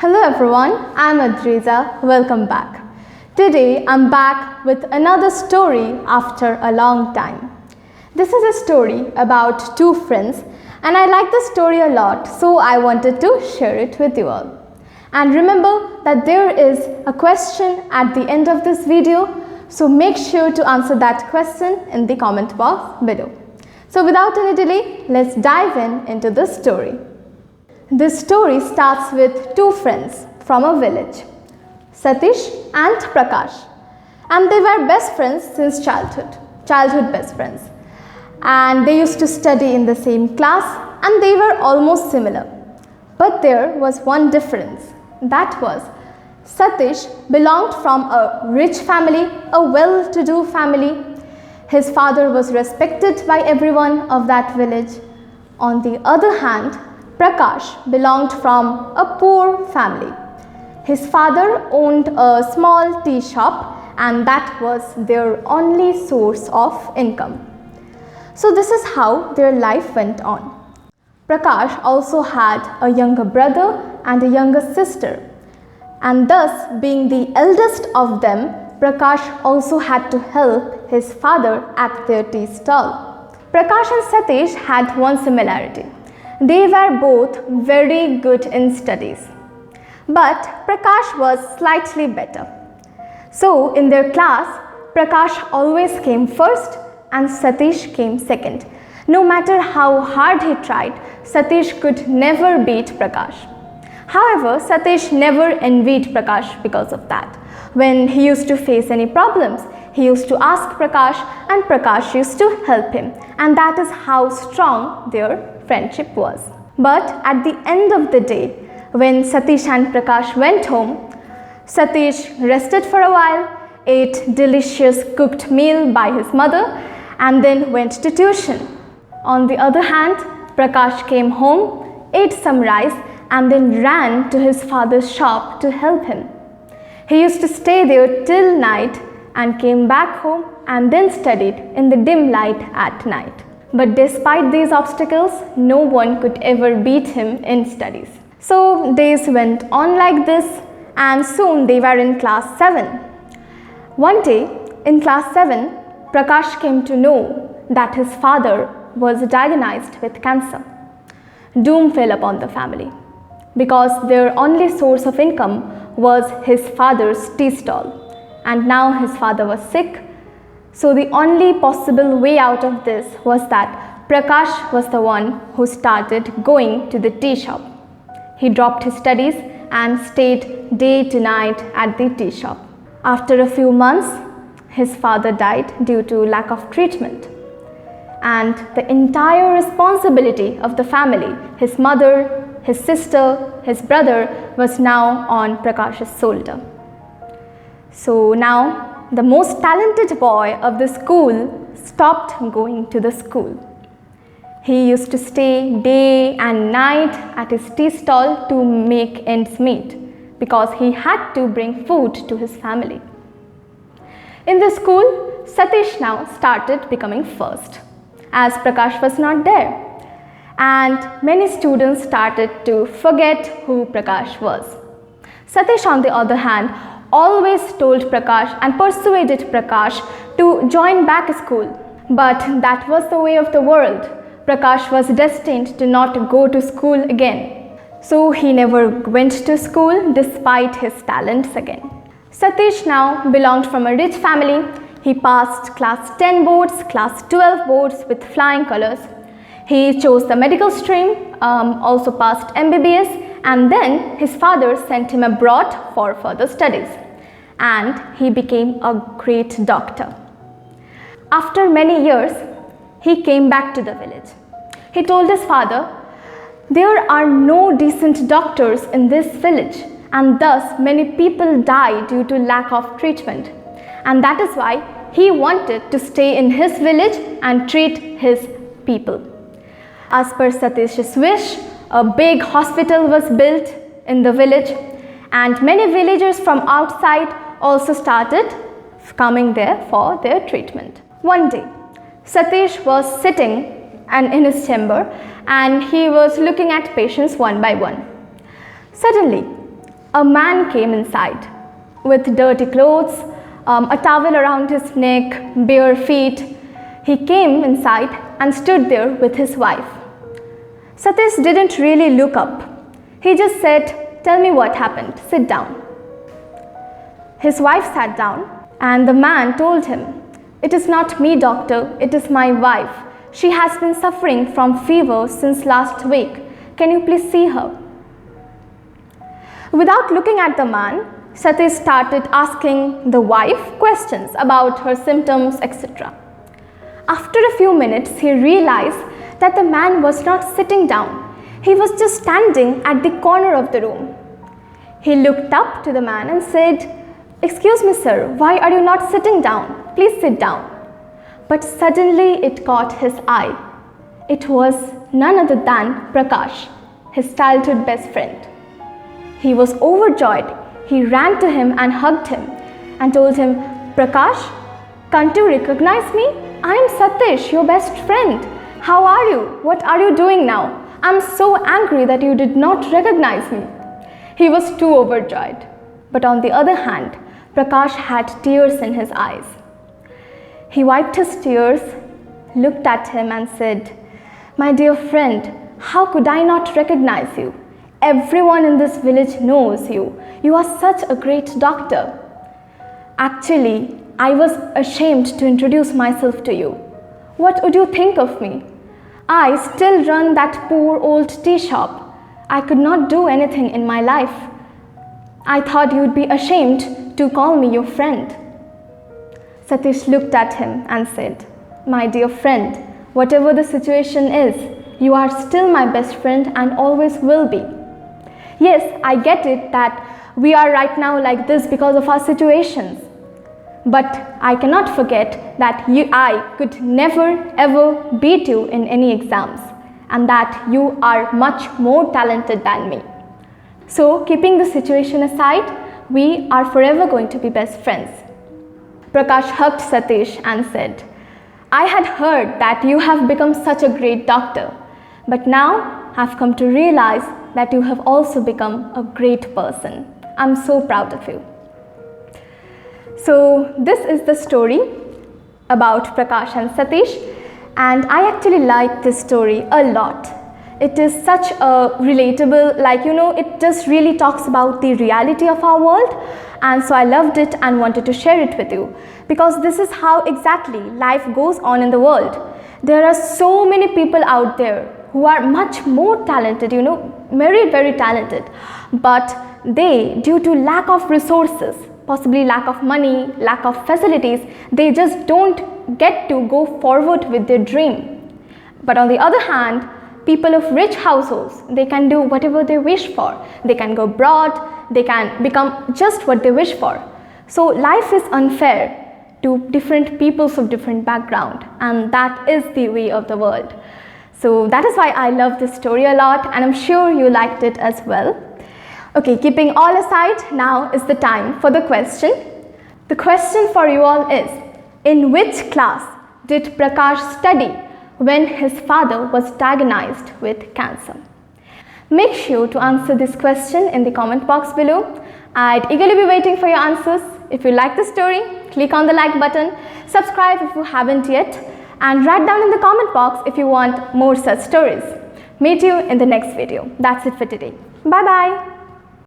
Hello everyone, I'm Adrija. Welcome back. Today I'm back with another story after a long time. This is a story about two friends and I like the story a lot, so I wanted to share it with you all. And remember that there is a question at the end of this video, so make sure to answer that question in the comment box below. So without any delay, let's dive into the story. This story starts with two friends from a village, Satish and Prakash, and they were best friends since childhood best friends, and they used to study in the same class and they were almost similar. But there was one difference, that was Satish belonged from a rich family, a well-to-do family. His father was respected by everyone of that village. On the other hand, Prakash belonged from a poor family. His father owned a small tea shop and that was their only source of income. So this is how their life went on. Prakash also had a younger brother and a younger sister, and thus being the eldest of them, Prakash also had to help his father at their tea stall. Prakash and Satish had one similarity. They were both very good in studies. But Prakash was slightly better. So in their class, Prakash always came first and Satish came second. No matter how hard he tried, Satish could never beat Prakash. However, Satish never envied Prakash because of that. When he used to face any problems, he used to ask Prakash and Prakash used to help him. And that is how strong their friendship was. But at the end of the day, when Satish and Prakash went home, Satish rested for a while, ate delicious cooked meal by his mother and then went to tuition. On the other hand, Prakash came home, ate some rice and then ran to his father's shop to help him. He used to stay there till night and came back home and then studied in the dim light at night. But despite these obstacles, no one could ever beat him in studies. So days went on like this and soon they were in class 7. One day in class 7, Prakash came to know that his father was diagnosed with cancer. Doom fell upon the family because their only source of income was his father's tea stall. And now his father was sick. So the only possible way out of this was that Prakash was the one who started going to the tea shop. He dropped his studies and stayed day to night at the tea shop. After a few months, his father died due to lack of treatment. And the entire responsibility of the family, his mother, his sister, his brother, was now on Prakash's shoulder. So now the most talented boy of the school stopped going to the school. He used to stay day and night at his tea stall to make ends meet because he had to bring food to his family. In the school, Satish now started becoming first as Prakash was not there. And many students started to forget who Prakash was. Satish, on the other hand, always told Prakash and persuaded Prakash to join back school. But that was the way of the world. Prakash was destined to not go to school again. So he never went to school despite his talents again. Satish now belonged from a rich family. He passed class 10 boards, class 12 boards with flying colors. He chose the medical stream, also passed MBBS, and then his father sent him abroad for further studies. And he became a great doctor. After many years, he came back to the village. He told his father, "There are no decent doctors in this village, and thus many people die due to lack of treatment. And that is why he wanted to stay in his village and treat his people." As per Satish's wish, a big hospital was built in the village and many villagers from outside also started coming there for their treatment. One day, Satish was sitting in his chamber and he was looking at patients one by one. Suddenly, a man came inside with dirty clothes, a towel around his neck, bare feet. He came inside and stood there with his wife. Satish didn't really look up. He just said, "Tell me what happened. Sit down." His wife sat down and the man told him, "It is not me, doctor. It is my wife. She has been suffering from fever since last week. Can you please see her?" Without looking at the man, Satish started asking the wife questions about her symptoms, etc. After a few minutes, he realized that the man was not sitting down. He was just standing at the corner of the room. He looked up to the man and said, "Excuse me, sir, why are you not sitting down? Please sit down." But suddenly it caught his eye. It was none other than Prakash, his childhood best friend. He was overjoyed. He ran to him and hugged him and told him, "Prakash, can't you recognize me? I am Satish, your best friend. How are you? What are you doing now? I'm so angry that you did not recognize me." He was too overjoyed. But on the other hand, Prakash had tears in his eyes. He wiped his tears, looked at him and said, "My dear friend, how could I not recognize you? Everyone in this village knows you. You are such a great doctor. Actually, I was ashamed to introduce myself to you. What would you think of me? I still run that poor old tea shop. I could not do anything in my life. I thought you'd be ashamed to call me your friend." Satish looked at him and said, "My dear friend, whatever the situation is, you are still my best friend and always will be. Yes, I get it that we are right now like this because of our situations. But I cannot forget that I could never ever beat you in any exams and that you are much more talented than me. So keeping the situation aside, we are forever going to be best friends." Prakash hugged Satish and said, "I had heard that you have become such a great doctor, but now I've come to realize that you have also become a great person. I'm so proud of you." So this is the story about Prakash and Satish, and I actually like this story a lot. It is such a relatable, it just really talks about the reality of our world, and so I loved it and wanted to share it with you because this is how exactly life goes on in the world. There are so many people out there who are much more talented, very, very talented, but they, due to lack of resources, possibly lack of money, lack of facilities, they just don't get to go forward with their dream. But on the other hand, people of rich households, they can do whatever they wish for. They can go abroad, they can become just what they wish for. So life is unfair to different peoples of different background, and that is the way of the world. So that is why I love this story a lot, and I'm sure you liked it as well. Okay, keeping all aside, now is the time for the question. The question for you all is, in which class did Prakash study when his father was diagnosed with cancer? Make sure to answer this question in the comment box below. I'd eagerly be waiting for your answers. If you like the story, click on the like button, subscribe if you haven't yet, and write down in the comment box if you want more such stories. Meet you in the next video. That's it for today. Bye bye.